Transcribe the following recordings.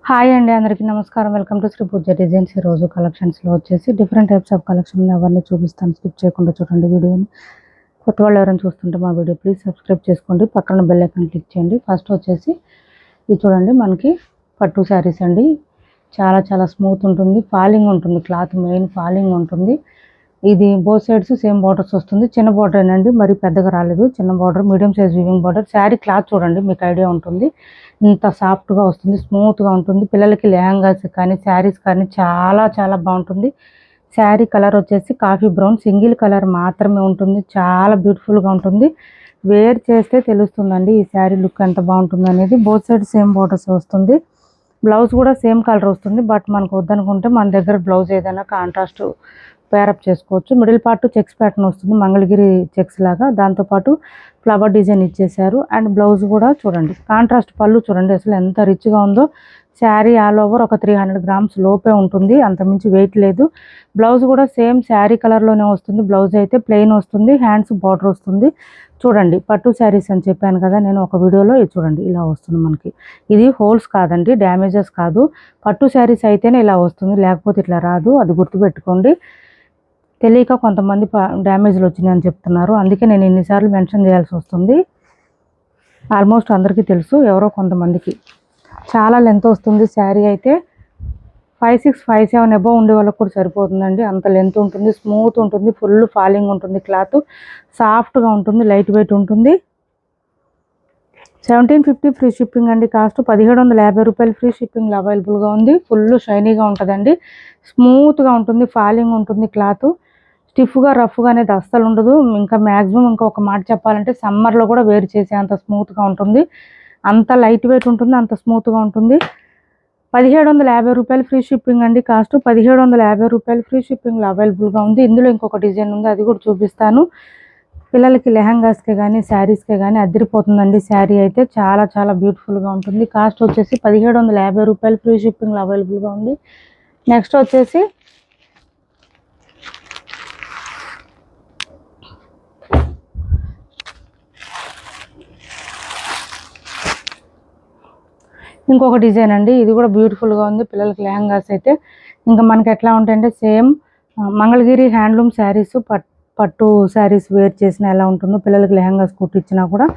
Hi అండి, అందరికీ నమస్కారం. Welcome to Sri Pooja designs. ఈరోజు కలెక్షన్స్లో వచ్చేసి డిఫరెంట్ టైప్స్ ఆఫ్ కలెక్షన్ ఎవరిని చూపిస్తాను. స్కిప్ చేయకుండా చూడండి వీడియోని. కొత్త వాళ్ళు ఎవరైనా చూస్తుంటే మా వీడియో ప్లీజ్ సబ్స్క్రైబ్ చేసుకోండి, పక్కన బెల్ ఐకాన్ క్లిక్ చేయండి. ఫస్ట్ వచ్చేసి ఇది చూడండి, మనకి పట్టు శారీస్ అండి. చాలా చాలా స్మూత్ ఉంటుంది, ఫాలింగ్ ఉంటుంది, క్లాత్ మెయిన్ ఫాలింగ్ ఉంటుంది. ఇది బోత్ సైడ్స్ సేమ్ బార్డర్స్ వస్తుంది. చిన్న బార్డర్ ఏనండి, మరి పెద్దగా రాలేదు. చిన్న border, medium size weaving border. Sari cloth చూడండి, మీకు ఐడియా ఉంటుంది. ఇంత సాఫ్ట్గా వస్తుంది, స్మూత్గా ఉంటుంది. పిల్లలకి లెహంగాస్ కానీ శారీస్ కానీ చాలా చాలా బాగుంటుంది. శారీ కలర్ వచ్చేసి కాఫీ బ్రౌన్, సింగిల్ కలర్ మాత్రమే ఉంటుంది. చాలా బ్యూటిఫుల్గా ఉంటుంది. వేర్ చేస్తే తెలుస్తుందండి ఈ శారీ లుక్ ఎంత బాగుంటుంది అనేది. బోత్ సైడ్ సేమ్ బార్డర్స్ వస్తుంది. బ్లౌజ్ కూడా సేమ్ కలర్ వస్తుంది. బట్ మనకు వద్దనుకుంటే మన దగ్గర బ్లౌజ్ ఏదైనా కాంట్రాస్ట్ పేరప్ చేసుకోవచ్చు. మిడిల్ పార్ట్ చెక్స్ ప్యాటర్న్ వస్తుంది, మంగళగిరి చెక్స్ లాగా. దాంతోపాటు ఫ్లవర్ డిజైన్ ఇచ్చేసారు. అండ్ బ్లౌజ్ కూడా చూడండి, కాంట్రాస్ట్ పళ్ళు చూడండి అసలు ఎంత రిచ్గా ఉందో. శారీ ఆల్ ఓవర్ ఒక 300 గ్రామ్స్ లోపే ఉంటుంది, అంతమించి వెయిట్ లేదు. బ్లౌజ్ కూడా సేమ్ శారీ కలర్లోనే వస్తుంది. బ్లౌజ్ అయితే ప్లెయిన్ వస్తుంది, హ్యాండ్స్ బార్డర్ వస్తుంది. చూడండి, పట్టు శారీస్ అని చెప్పాను కదా నేను ఒక వీడియోలో. ఇది చూడండి, ఇలా వస్తుంది మనకి. ఇది హోల్స్ కాదండి, డ్యామేజెస్ కాదు. పట్టు శారీస్ అయితేనే ఇలా వస్తుంది, లేకపోతే ఇట్లా రాదు. అది గుర్తుపెట్టుకోండి. తెలియక కొంతమంది డ్యామేజ్లు వచ్చినాయని చెప్తున్నారు, అందుకే నేను ఇన్నిసార్లు మెన్షన్ చేయాల్సి వస్తుంది. ఆల్మోస్ట్ అందరికీ తెలుసు, ఎవరో కొంతమందికి. చాలా లెంత్ వస్తుంది శారీ అయితే. 5'6", 5'7" అబోవ్ ఉండే వాళ్ళకి కూడా సరిపోతుందండి, అంత లెంత్ ఉంటుంది. స్మూత్ ఉంటుంది, ఫుల్ ఫాలింగ్ ఉంటుంది. క్లాత్ సాఫ్ట్గా ఉంటుంది, లైట్ వెయిట్ ఉంటుంది. 1750 ఫ్రీ షిప్పింగ్ అండి. కాస్ట్ 1750 రూపాయలు. ఫ్రీ షిప్పింగ్లో అవైలబుల్గా ఉంది. ఫుల్ షైనీగా ఉంటుందండి, స్మూత్గా ఉంటుంది, ఫాలింగ్ ఉంటుంది. క్లాత్ స్టిఫ్గా రఫ్గా అనేది అస్సలు ఉండదు. ఇంకా మ్యాక్సిమం ఒక మాట చెప్పాలంటే సమ్మర్లో కూడా వేర్ చేసే అంత స్మూత్గా ఉంటుంది. అంత లైట్ వెయిట్ ఉంటుంది, అంత స్మూత్గా ఉంటుంది. 1750 రూపాయలు ఫ్రీ షిప్పింగ్ అండి. కాస్ట్ 1750 రూపాయలు. ఫ్రీ షిప్పింగ్లో అవైలబుల్గా ఉంది. ఇందులో ఇంకొక డిజైన్ ఉంది, అది కూడా చూపిస్తాను. పిల్లలకి లెహంగాస్కే కానీ శారీస్కే కానీ అదిరిపోతుందండి. శారీ అయితే చాలా చాలా బ్యూటిఫుల్గా ఉంటుంది. కాస్ట్ వచ్చేసి 1750 రూపాయలు. ఫ్రీ షిప్పింగ్లో అవైలబుల్గా ఉంది. నెక్స్ట్ వచ్చేసి ఇంకొక డిజైన్ అండి. ఇది కూడా బ్యూటిఫుల్గా ఉంది. పిల్లలకి లెహంగాస్ అయితే ఇంకా మనకి ఎట్లా ఉంటాయంటే సేమ్ మంగళగిరి హ్యాండ్లూమ్ శారీస్, పట్టు శారీస్ వేర్ చేసిన ఎలా ఉంటుందో పిల్లలకి లెహంగాస్ కుట్టించినా కూడా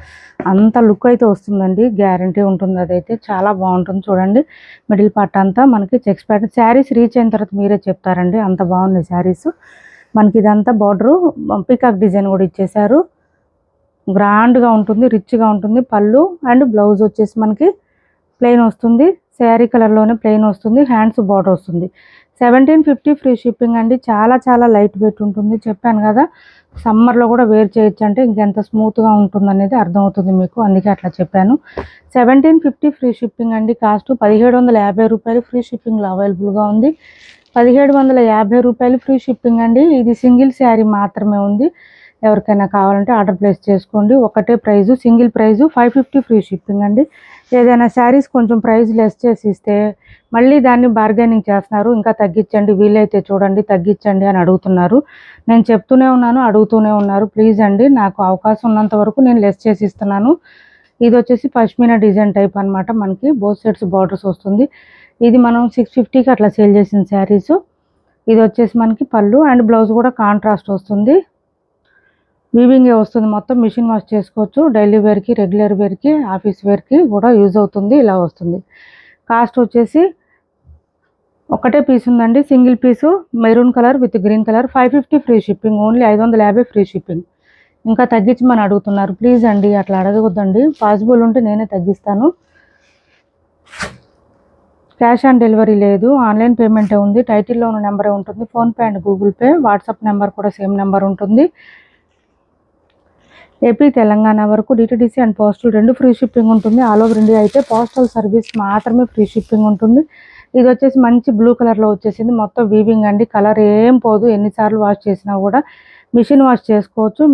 అంత లుక్ అయితే వస్తుందండి, గ్యారంటీ ఉంటుంది. అదైతే చాలా బాగుంటుంది. చూడండి, మిడిల్ పార్ట్ అంతా మనకి చెక్స్ ప్యాటర్న్. శారీస్ రీచ్ అయిన తర్వాత మీరే చెప్తారండి, అంత బాగున్నాయి శారీస్. మనకి ఇదంతా బార్డరు పీకాక్ డిజైన్ కూడా ఇచ్చేసారు. గ్రాండ్గా ఉంటుంది, రిచ్గా ఉంటుంది. పళ్ళు అండ్ బ్లౌజ్ వచ్చేసి మనకి ప్లెయిన్ వస్తుంది, శారీ కలర్లోనే ప్లెయిన్ వస్తుంది, హ్యాండ్స్ బార్డర్ వస్తుంది. 1750 ఫ్రీ షిప్పింగ్ అండి. చాలా చాలా లైట్ వెయిట్ ఉంటుంది. చెప్పాను కదా, సమ్మర్లో కూడా వేర్ చేయొచ్చు అంటే ఇంకెంత స్మూత్గా ఉంటుంది అనేది అర్థమవుతుంది మీకు, అందుకే అట్లా చెప్పాను. 1750 ఫ్రీ షిప్పింగ్ అండి. కాస్ట్ 1750 రూపాయలు. ఫ్రీ షిప్పింగ్లో అవైలబుల్గా ఉంది. 1750 రూపాయలు ఫ్రీ షిప్పింగ్ అండి. ఇది సింగిల్ శారీ మాత్రమే ఉంది. ఎవరికైనా కావాలంటే ఆర్డర్ ప్లేస్ చేసుకోండి. ఒకటే price, single price. 550 free shipping అండి. ఏదైనా శారీస్ కొంచెం ప్రైస్ లెస్ చేసి ఇస్తే మళ్ళీ దాన్ని బార్గెనింగ్ చేస్తున్నారు, ఇంకా తగ్గించండి, వీలైతే చూడండి తగ్గించండి అని అడుగుతున్నారు. నేను చెప్తూనే ఉన్నాను, అడుగుతూనే ఉన్నారు. ప్లీజ్ అండి, నాకు అవకాశం ఉన్నంత వరకు నేను లెస్ చేసి ఇస్తున్నాను. ఇది వచ్చేసి పష్మినా డిజైన్ టైప్ అనమాట. మనకి బోత్ సైడ్స్ బార్డర్స్ వస్తుంది. ఇది మనం 650కి అట్లా సేల్ చేసిన శారీస్. ఇది వచ్చేసి మనకి పళ్ళు అండ్ బ్లౌజ్ కూడా కాంట్రాస్ట్ వస్తుంది. వీవింగే వస్తుంది, మొత్తం మిషన్ వాష్ చేసుకోవచ్చు. డైలీ వేర్కి, రెగ్యులర్ వేర్కి, ఆఫీస్ వేర్కి కూడా యూజ్ అవుతుంది. ఇలా వస్తుంది. కాస్ట్ వచ్చేసి ఒకటే పీస్ ఉందండి, single piece, maroon colour with green colour. 550 free shipping, only 550 free shipping. ఇంకా తగ్గించమని అడుగుతున్నారు. ప్లీజ్ అండి, అట్లా అడగవద్దండి. పాసిబుల్ ఉంటే నేనే తగ్గిస్తాను. క్యాష్ ఆన్ డెలివరీ లేదు, ఆన్లైన్ పేమెంటే ఉంది. టైటిల్లో ఉన్న నెంబరే ఉంటుంది, PhonePe and Google Pay. WhatsApp number కూడా సేమ్ నెంబర్ ఉంటుంది. ఏపీ తెలంగాణ వరకు డిటిడిసి అండ్ పోస్టల్ రెండు ఫ్రీ షిప్పింగ్ ఉంటుంది. ఆల్ ఓవర్ ఇండియా అయితే పోస్టల్ సర్వీస్ మాత్రమే ఫ్రీ షిప్పింగ్ ఉంటుంది. ఇది వచ్చేసి మంచి బ్లూ కలర్లో వచ్చేసింది, మొత్తం వీవింగ్ అండి. కలర్ ఏం పోదు, ఎన్నిసార్లు వాష్ చేసినా కూడా మిషన్ వాష్ చేసుకోవచ్చు.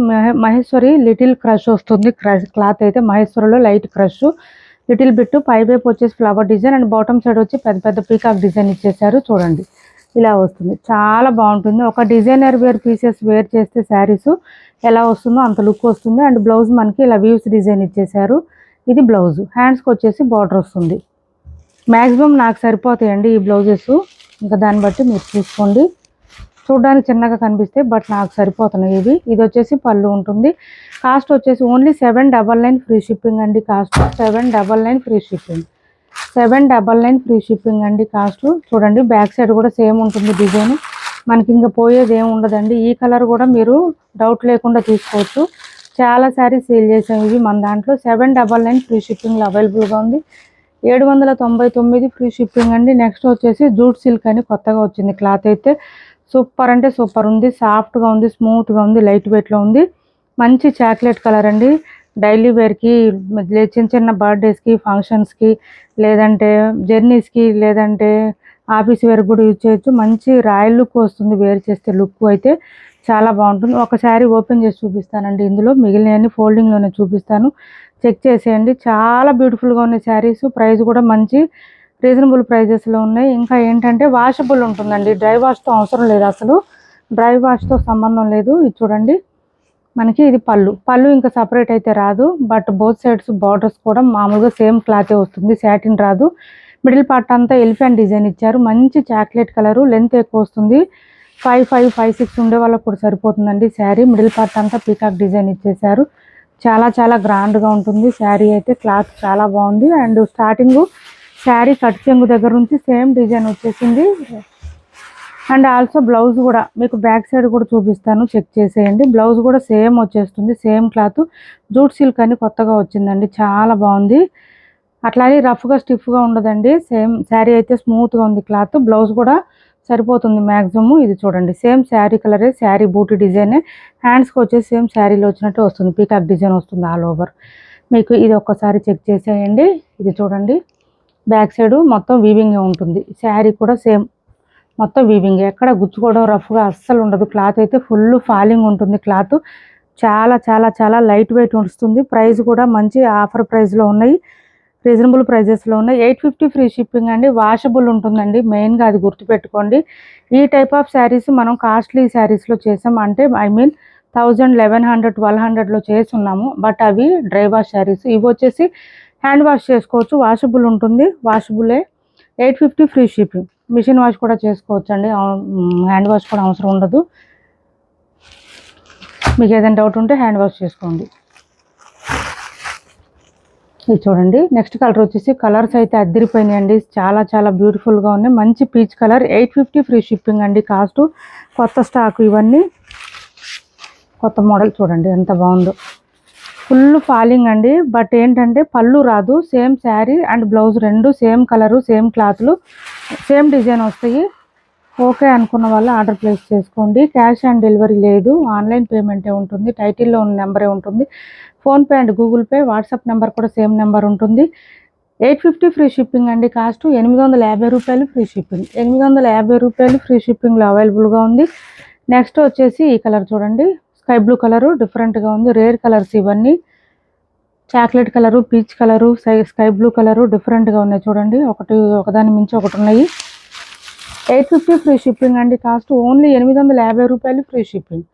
మహేశ్వరి లిటిల్ క్రష్ వస్తుంది. క్లాత్ అయితే మహేశ్వరిలో లైట్ క్రష్, లిటిల్ బిట్. పై వైపు వచ్చేసి flower design and bottom side వచ్చి పెద్ద పెద్ద పీకాక్ డిజైన్ ఇచ్చేసారు. చూడండి, ఇలా వస్తుంది, చాలా బాగుంటుంది. ఒక డిజైనర్ వేర్ పీసెస్ వేర్ చేస్తే శారీస్ ఎలా వస్తుందో అంత లుక్ వస్తుంది. అండ్ బ్లౌజ్ మనకి ఇలా వీవ్స్ డిజైన్ ఇచ్చేసారు. ఇది బ్లౌజ్. హ్యాండ్స్కి వచ్చేసి బార్డర్ వస్తుంది. మ్యాక్సిమం నాకు సరిపోతాయండి ఈ బ్లౌజెస్. ఇంకా దాన్ని బట్టి మీరు చూసుకోండి. చూడడానికి చిన్నగా కనిపిస్తాయి, బట్ నాకు సరిపోతున్నాయి ఇవి. ఇది వచ్చేసి పళ్ళు ఉంటుంది. కాస్ట్ వచ్చేసి ఓన్లీ 799 ఫ్రీ షిప్పింగ్ అండి. Cost 799 free shipping. 799 free shipping అండి కాస్ట్. చూడండి బ్యాక్ సైడ్ కూడా సేమ్ ఉంటుంది డిజైన్. మనకి ఇంకా పోయేది ఏమి ఉండదండి. ఈ కలర్ కూడా మీరు డౌట్ లేకుండా తీసుకోవచ్చు. చాలా సారీస్ సేల్ చేసాం ఇవి మన దాంట్లో. 799 ఫ్రీ షిప్పింగ్లో అవైలబుల్గా ఉంది. 799 ఫ్రీ షిప్పింగ్ అండి. నెక్స్ట్ వచ్చేసి జూట్ సిల్క్ అని కొత్తగా వచ్చింది. క్లాత్ అయితే సూపర్ అంటే సూపర్ ఉంది. సాఫ్ట్గా ఉంది, స్మూత్గా ఉంది, లైట్ వెయిట్లో ఉంది. మంచి చాక్లెట్ కలర్ అండి. డైలీ వేర్కి, చిన్న చిన్న బర్త్డేస్కి, ఫంక్షన్స్కి, లేదంటే జర్నీస్కి, లేదంటే ఆఫీస్ వేర్ కూడా యూజ్ చేయొచ్చు. మంచి రాయల్ లుక్ వస్తుంది వేర్ చేస్తే. లుక్ అయితే చాలా బాగుంటుంది. ఒక శారీ ఓపెన్ చేసి చూపిస్తానండి. ఇందులో మిగిలినవన్నీ ఫోల్డింగ్లోనే చూపిస్తాను, చెక్ చేసేయండి. చాలా బ్యూటిఫుల్గా ఉన్నాయి శారీస్. ప్రైస్ కూడా మంచి రీజనబుల్ ప్రైజెస్లో ఉన్నాయి. ఇంకా ఏంటంటే వాషబుల్ ఉంటుందండి. డ్రై వాష్తో అవసరం లేదు, అసలు డ్రై వాష్తో సంబంధం లేదు. ఇది చూడండి, మనకి ఇది పళ్ళు ఇంకా సపరేట్ అయితే రాదు. బట్ బోత్ సైడ్స్ బార్డర్స్ కూడా మామూలుగా సేమ్ క్లాతే వస్తుంది, సాటిన్ రాదు. మిడిల్ పార్ట్ అంతా ఎలిఫెంట్ డిజైన్ ఇచ్చారు. మంచి చాక్లెట్ కలరు, లెంత్ ఎక్కువ వస్తుంది. 5'5", 5'6" ఉండే వాళ్ళకు కూడా సరిపోతుందండి శారీ. మిడిల్ పార్ట్ అంతా పీకాక్ డిజైన్ ఇచ్చేసారు. చాలా చాలా గ్రాండ్గా ఉంటుంది శారీ అయితే. క్లాత్ చాలా బాగుంది. అండ్ స్టార్టింగ్ శారీ కట్ చెంగు దగ్గర నుంచి సేమ్ డిజైన్ వచ్చేసింది. అండ్ ఆల్సో బ్లౌజ్ కూడా మీకు బ్యాక్ సైడ్ కూడా చూపిస్తాను, చెక్ చేసేయండి. బ్లౌజ్ కూడా సేమ్ వచ్చేస్తుంది, సేమ్ క్లాత్. జూట్ సిల్క్ అని కొత్తగా వచ్చిందండి, చాలా బాగుంది. అట్లానే రఫ్గా స్టిఫ్గా ఉండదండి. సేమ్ శారీ అయితే స్మూత్గా ఉంది క్లాత్. బ్లౌజ్ కూడా సరిపోతుంది మ్యాక్సిమం. ఇది చూడండి, సేమ్ శారీ కలరే, శారీ బూటీ డిజైనే. హ్యాండ్స్కి వచ్చేసి సేమ్ శారీలో వచ్చినట్టు వస్తుంది, పీకాక్ డిజైన్ వస్తుంది ఆల్ ఓవర్. మీకు ఇది ఒక్కసారి చెక్ చేసేయండి. ఇది చూడండి, బ్యాక్ సైడ్ మొత్తం వీవింగ్ ఉంటుంది. శారీ కూడా సేమ్ మొత్తం వీవింగ్, ఎక్కడ గుచ్చుకోవడం రఫ్గా అస్సలు ఉండదు. క్లాత్ అయితే ఫుల్ ఫాలింగ్ ఉంటుంది. క్లాత్ చాలా చాలా చాలా లైట్ వెయిట్ వస్తుంది. ప్రైస్ కూడా మంచి ఆఫర్ ప్రైస్లో ఉన్నాయి, రీజనబుల్ ప్రైజెస్లో ఉన్నాయి. 850 ఫ్రీ షిప్పింగ్ అండి. వాషబుల్ ఉంటుందండి, మెయిన్గా అది గుర్తుపెట్టుకోండి. ఈ టైప్ ఆఫ్ శారీస్ మనం కాస్ట్లీ శారీస్లో చేసాం, అంటే 1000, 1100, 1200లో చేస్తున్నాము. బట్ అవి డ్రై వాష్ శారీస్. ఇవి వచ్చేసి హ్యాండ్ వాష్ చేసుకోవచ్చు, వాషబుల్ ఉంటుంది. వాషబులే. 850 ఫ్రీ షిప్పింగ్. మిషన్ వాష్ కూడా చేసుకోవచ్చు అండి, హ్యాండ్ వాష్ కూడా అవసరం ఉండదు. మీకు ఏదైనా డౌట్ ఉంటే హ్యాండ్ వాష్ చేసుకోండి. ఇది చూడండి, నెక్స్ట్ కలర్ వచ్చేసి, కలర్స్ అయితే అద్దరిపోయినాయండి. చాలా చాలా బ్యూటిఫుల్గా ఉన్నాయి. మంచి పీచ్ కలర్. 850 ఫ్రీ షిప్పింగ్ అండి కాస్ట్. కొత్త స్టాక్ ఇవన్నీ, కొత్త మోడల్. చూడండి ఎంత బాగుందో, ఫుల్ ఫాలింగ్ అండి. బట్ ఏంటంటే పళ్ళు రాదు. సేమ్ శారీ అండ్ బ్లౌజ్ రెండు సేమ్ కలరు, సేమ్ క్లాత్లు, సేమ్ డిజైన్ వస్తాయి. ఓకే అనుకున్న వాళ్ళు ఆర్డర్ ప్లేస్ చేసుకోండి. క్యాష్ ఆన్ డెలివరీ లేదు, ఆన్లైన్ పేమెంటే ఉంటుంది. టైటిల్లో ఉన్న నెంబరే ఉంటుంది. PhonePe and Google Pay, WhatsApp number కూడా సేమ్ నెంబర్ ఉంటుంది. 850 ఫ్రీ షిప్పింగ్ అండి కాస్ట్. 850 రూపాయలు ఫ్రీ షిప్పింగ్. 850 రూపాయలు ఫ్రీ షిప్పింగ్లో అవైలబుల్గా ఉంది. నెక్స్ట్ వచ్చేసి ఈ కలర్ చూడండి, స్కై బ్లూ కలరు, డిఫరెంట్గా ఉంది. రేర్ కలర్స్ ఇవన్నీ. Chocolate colour, peach colour, sky blue colour, డిఫరెంట్గా ఉన్నాయి చూడండి. ఒకదాని మించి ఒకటి ఉన్నాయి. 850 ఫ్రీ షిప్పింగ్ అండి కాస్ట్. ఓన్లీ 850 రూపాయలు ఫ్రీ షిప్పింగ్.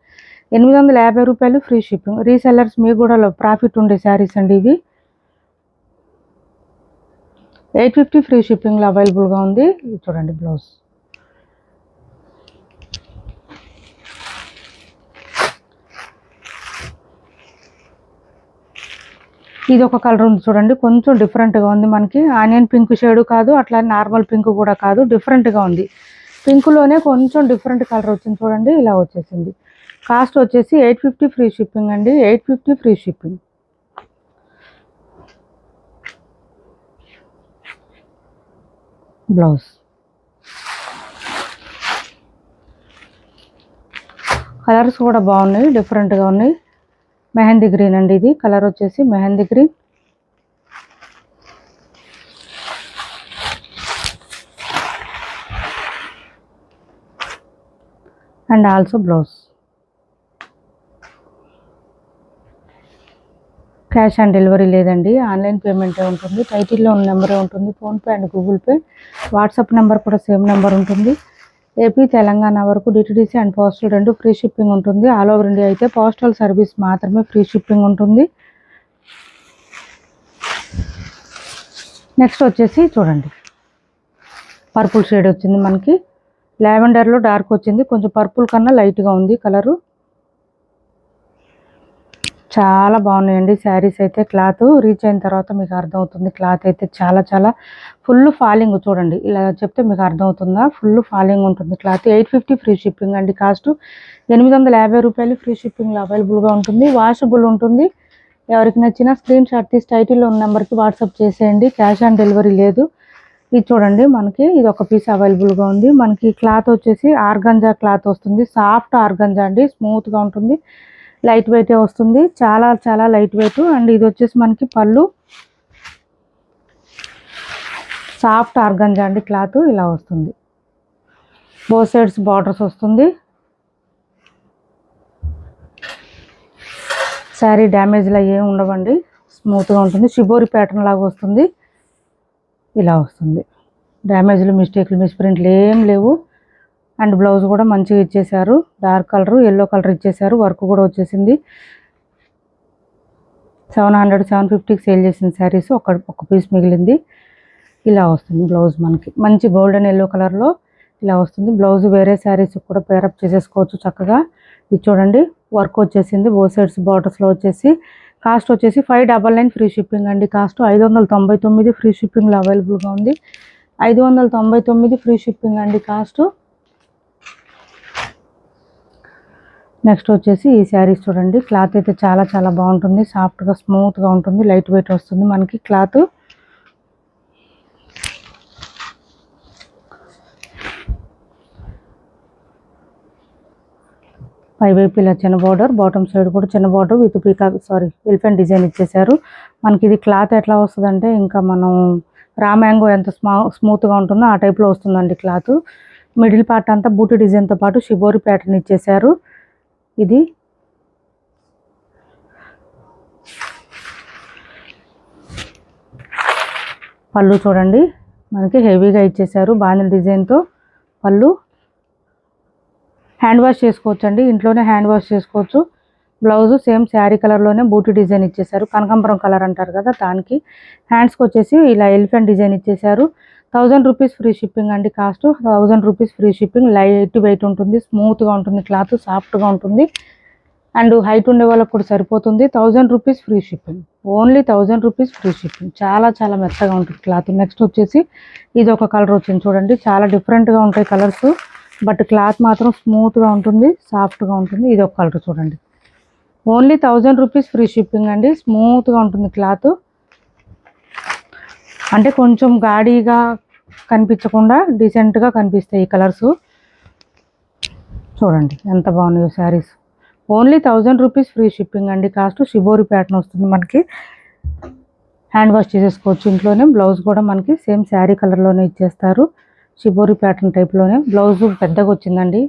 850 రూపాయలు ఫ్రీ షిప్పింగ్. రీసెల్లర్స్ మీకు కూడా ప్రాఫిట్ ఉండే శారీస్ అండి ఇవి. 850 ఫ్రీ షిప్పింగ్లో అవైలబుల్గా ఉంది. చూడండి బ్లౌజ్. ఇది ఒక కలర్ ఉంది చూడండి, కొంచెం డిఫరెంట్గా ఉంది. మనకి ఆనియన్ పింక్ షేడు కాదు, అట్లా నార్మల్ పింక్ కూడా కాదు, డిఫరెంట్గా ఉంది. పింక్లోనే కొంచెం డిఫరెంట్ కలర్ వచ్చింది చూడండి, ఇలా వచ్చేసింది. కాస్ట్ వచ్చేసి 850 ఫ్రీ షిప్పింగ్ అండి. 850 ఫ్రీ షిప్పింగ్. బ్లౌజ్. కలర్స్ కూడా బాగున్నాయి, డిఫరెంట్గా ఉన్నాయి. మెహందీ గ్రీన్ అండి ఇది. కలర్ వచ్చేసి mehndi green. And also blouse. Cash on delivery లేదండి, ఆన్లైన్ పేమెంటే ఉంటుంది. టైటిల్లో ఉన్న నెంబరే ఉంటుంది. PhonePe and Google Pay, WhatsApp number కూడా సేమ్ నెంబర్ ఉంటుంది. ఏపీ, తెలంగాణ వరకు డిటిడిసి అండ్ పోస్టల్ రెండు ఫ్రీ షిప్పింగ్ ఉంటుంది. ఆల్ ఓవర్ ఇండియా అయితే పోస్టల్ సర్వీస్ మాత్రమే ఫ్రీ షిప్పింగ్ ఉంటుంది. నెక్స్ట్ వచ్చేసి చూడండి, పర్పుల్ షేడ్ వచ్చింది మనకి. లావెండర్లో డార్క్ వచ్చింది, కొంచెం పర్పుల్ కన్నా లైట్గా ఉంది కలరు. చాలా బాగున్నాయండి శారీస్ అయితే. క్లాత్ రీచ్ అయిన తర్వాత మీకు అర్థమవుతుంది. క్లాత్ అయితే చాలా చాలా ఫుల్ ఫాలింగ్. చూడండి, ఇలా చెప్తే మీకు అర్థమవుతుందా, ఫుల్ ఫాలింగ్ ఉంటుంది క్లాత్. 850 ఫ్రీ షిప్పింగ్ అండి. కాస్ట్ 850 రూపాయలు. ఫ్రీ షిప్పింగ్లో అవైలబుల్గా ఉంటుంది. వాషబుల్ ఉంటుంది. ఎవరికి నచ్చిన స్క్రీన్ షాట్ తీసి టైటిల్లో ఉన్న నెంబర్కి వాట్సాప్ చేసేయండి. క్యాష్ ఆన్ డెలివరీ లేదు. ఇది చూడండి, మనకి ఇది ఒక పీస్ అవైలబుల్గా ఉంది. మనకి క్లాత్ వచ్చేసి ఆర్గంజా క్లాత్ వస్తుంది. సాఫ్ట్ ఆర్గంజా అండి, స్మూత్గా ఉంటుంది, లైట్ వెయిటే వస్తుంది, చాలా చాలా లైట్ వెయిట్. అండ్ ఇది వచ్చేసి మనకి పళ్ళు, సాఫ్ట్ ఆర్గంజా అండి క్లాత్, ఇలా వస్తుంది. బోత్ సైడ్స్ బార్డర్స్ వస్తుంది. శారీ డ్యామేజ్లా ఏమి ఉండవండి, స్మూత్గా ఉంటుంది. షిబోరి ప్యాటర్న్ లాగా వస్తుంది, ఇలా వస్తుంది. డ్యామేజ్లు, మిస్టేక్లు, మిస్ప్రింట్లు ఏం లేవు. అండ్ బ్లౌజ్ కూడా మంచిగా ఇచ్చేసారు. డార్క్ కలర్, ఎల్లో కలర్ ఇచ్చేసారు. వర్క్ కూడా వచ్చేసింది. 700 750కి సేల్ చేసిన శారీస్ ఒక పీస్ మిగిలింది. ఇలా వస్తుంది బ్లౌజ్ మనకి. మంచి గోల్డెన్ ఎల్లో కలర్లో ఇలా వస్తుంది బ్లౌజ్. వేరే శారీస్ కూడా పేరప్ చేసేసుకోవచ్చు చక్కగా. ఇది చూడండి, వర్క్ వచ్చేసింది. బోత్ సైడ్స్ బార్డర్స్లో వచ్చేసి. కాస్ట్ వచ్చేసి 599 ఫ్రీ షిప్పింగ్ అండి. కాస్ట్ 599 ఫ్రీ షిప్పింగ్లో అవైలబుల్గా ఉంది. 599 ఫ్రీ షిప్పింగ్ అండి కాస్ట్. నెక్స్ట్ వచ్చేసి ఈ శారీస్ చూడండి. క్లాత్ అయితే చాలా చాలా బాగుంటుంది. సాఫ్ట్గా స్మూత్గా ఉంటుంది, లైట్ వెయిట్ వస్తుంది మనకి క్లాత్. పైవైపు ఇలా చిన్న బార్డర్, బాటమ్ సైడ్ కూడా చిన్న బార్డర్ విత్ ఎలిఫెంట్ డిజైన్ ఇచ్చేసారు. మనకి ఇది క్లాత్ ఎట్లా వస్తుందంటే, ఇంకా మనం రా మ్యాంగో ఎంత స్మూత్గా ఉంటుందో ఆ టైప్లో వస్తుందండి క్లాత్. మిడిల్ పార్ట్ అంతా బూటీ డిజైన్తో పాటు షిబోరి ప్యాటర్న్ ఇచ్చేసారు. ఇది పళ్ళు చూడండి, మనకి హెవీగా ఇచ్చేసారు బాందిల్ డిజైన్తో పళ్ళు. హ్యాండ్ వాష్ చేసుకోవచ్చు అండి, ఇంట్లోనే హ్యాండ్ వాష్ చేసుకోవచ్చు. బ్లౌజ్ సేమ్ శారీ కలర్లోనే బూటీ డిజైన్ ఇచ్చేసారు. కనకాంబరం కలర్ అంటారు కదా దానికి. హ్యాండ్స్కి వచ్చేసి ఇలా ఎలిఫెంట్ డిజైన్ ఇచ్చేసారు. 1000 రూపీస్ ఫ్రీ షిప్పింగ్ అండి. Cost 1000 rupees free shipping. Light weight ఉంటుంది, స్మూత్గా ఉంటుంది క్లాత్, సాఫ్ట్గా ఉంటుంది. అండ్ హైట్ ఉండే వాళ్ళకి కూడా సరిపోతుంది. 1000 rupees free shipping. Only 1000 rupees free shipping. చాలా చాలా మెత్తగా ఉంటుంది క్లాత్. నెక్స్ట్ వచ్చేసి ఇది ఒక కలర్ వచ్చింది చూడండి. చాలా డిఫరెంట్గా ఉంటాయి కలర్స్, బట్ క్లాత్ మాత్రం స్మూత్గా ఉంటుంది, సాఫ్ట్గా ఉంటుంది. ఇది ఒక కలర్ చూడండి. ఓన్లీ 1000 రూపీస్ ఫ్రీ షిప్పింగ్ అండి. స్మూత్గా ఉంటుంది క్లాత్, అంటే కొంచెం గాడీగా కనిపించకుండా డీసెంట్గా కనిపిస్తాయి ఈ కలర్స్. చూడండి ఎంత బాగున్నాయో saris. Only 1000 rupees free shipping అండి. కాస్ట్ షిబోరి ప్యాటర్న్ వస్తుంది మనకి. హ్యాండ్ వాష్ చేసేసుకోవచ్చు ఇంట్లోనే. బ్లౌజ్ కూడా మనకి సేమ్ శారీ కలర్లోనే ఇచ్చేస్తారు, షిబోరి ప్యాటర్న్ టైప్లోనే. బ్లౌజ్ పెద్దగా వచ్చిందండి,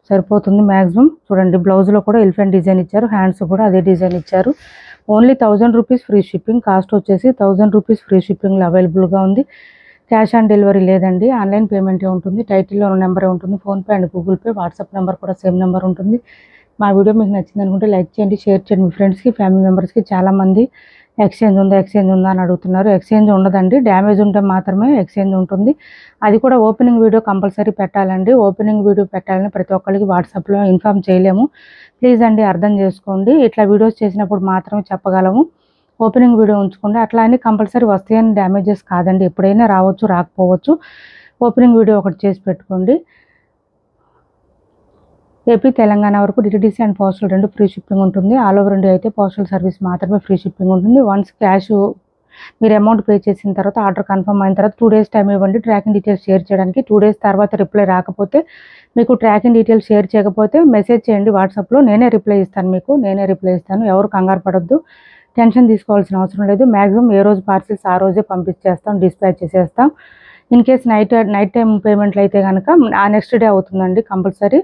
సరిపోతుంది మ్యాక్సిమం. చూడండి, బ్లౌజ్లో కూడా ఎలిఫెంట్ డిజైన్ ఇచ్చారు, హ్యాండ్స్ కూడా అదే డిజైన్ ఇచ్చారు. Only 1000 rupees free shipping. Cost వచ్చేసి 1000 రూపీస్ ఫ్రీ షిప్పింగ్లో అవైలబుల్గా ఉంది. క్యాష్ ఆన్ డెలివరీ లేదండి, ఆన్లైన్ పేమెంటే ఉంటుంది. టైటిల్లో ఉన్న నెంబరే ఉంటుంది, PhonePe and Google Pay. WhatsApp number కూడా సేమ్ నెంబర్ ఉంటుంది. మా వీడియో మీకు నచ్చింది అనుకుంటే లైక్ చేయండి, షేర్ చేయండి మీ ఫ్రెండ్స్కి, ఫ్యామిలీ మెంబర్స్కి. చాలామంది ఎక్స్చేంజ్ ఉందా అని అడుగుతున్నారు. ఎక్స్చేంజ్ ఉండదండి, డ్యామేజ్ ఉంటే మాత్రమే ఎక్స్చేంజ్ ఉంటుంది. అది కూడా ఓపెనింగ్ వీడియో కంపల్సరీ పెట్టాలండి. ఓపెనింగ్ వీడియో పెట్టాలని ప్రతి ఒక్కరికి వాట్సాప్లో ఇన్ఫామ్ చేయలేము. ప్లీజ్ అండి అర్థం చేసుకోండి. ఇట్లా వీడియోస్ చేసినప్పుడు మాత్రమే చెప్పగలము. ఓపెనింగ్ వీడియో ఉంచుకోండి. అట్లా అని కంపల్సరీ వస్తాయని డ్యామేజెస్ కాదండి, ఎప్పుడైనా రావచ్చు రాకపోవచ్చు. ఓపెనింగ్ వీడియో ఒకటి చేసి పెట్టుకోండి. ఏపీ తెలంగాణ వరకు DTDC and postal 2 free shipping ఉంటుంది. ఆల్ ఓవర్ ఇండియా అయితే పోస్టల్ సర్వీస్ మాత్రమే ఫ్రీ షిప్పింగ్ ఉంటుంది. వన్స్ క్యాష్ మీరు అమౌంట్ పే చేసిన తర్వాత, ఆర్డర్ కన్ఫర్మ్ అయిన తర్వాత 2 డేస్ టైం ఇవ్వండి ట్రాకింగ్ డీటెయిల్స్ షేర్ చేయడానికి. 2 డేస్ తర్వాత రిప్లై రాకపోతే, మీకు ట్రాకింగ్ డీటెయిల్స్ షేర్ చేయకపోతే మెసేజ్ చేయండి వాట్సాప్లో. నేనే రిప్లై ఇస్తాను. ఎవరు కంగారు పడొద్దు, టెన్షన్ తీసుకోవాల్సిన అవసరం లేదు. మ్యాక్సిమం ఏ రోజు పార్సిల్స్ ఆ రోజే పంపించేస్తాం, డిస్పాచ్ చేసేస్తాం. ఇన్ కేస్ నైట్ టైం పేమెంట్లు అయితే కనుక ఆ నెక్స్ట్ డే అవుతుందండి కంపల్సరీ.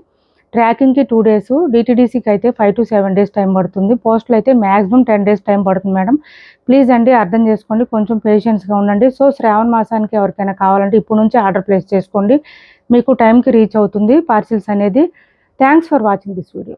ట్రాకింగ్కి 2 డేస్, డిటీడీసీకి అయితే 5 to 7 డేస్ టైం పడుతుంది. పోస్టులు అయితే మ్యాక్సిమం 10 డేస్ టైం పడుతుంది మేడం. ప్లీజ్ అండి అర్థం చేసుకోండి, కొంచెం పేషెన్స్గా ఉండండి. సో శ్రావణ మాసానికి ఎవరికైనా కావాలంటే ఇప్పుడు నుంచి ఆర్డర్ ప్లేస్ చేసుకోండి, మీకు టైంకి రీచ్ అవుతుంది పార్సిల్స్ అనేది. Thanks for watching this video.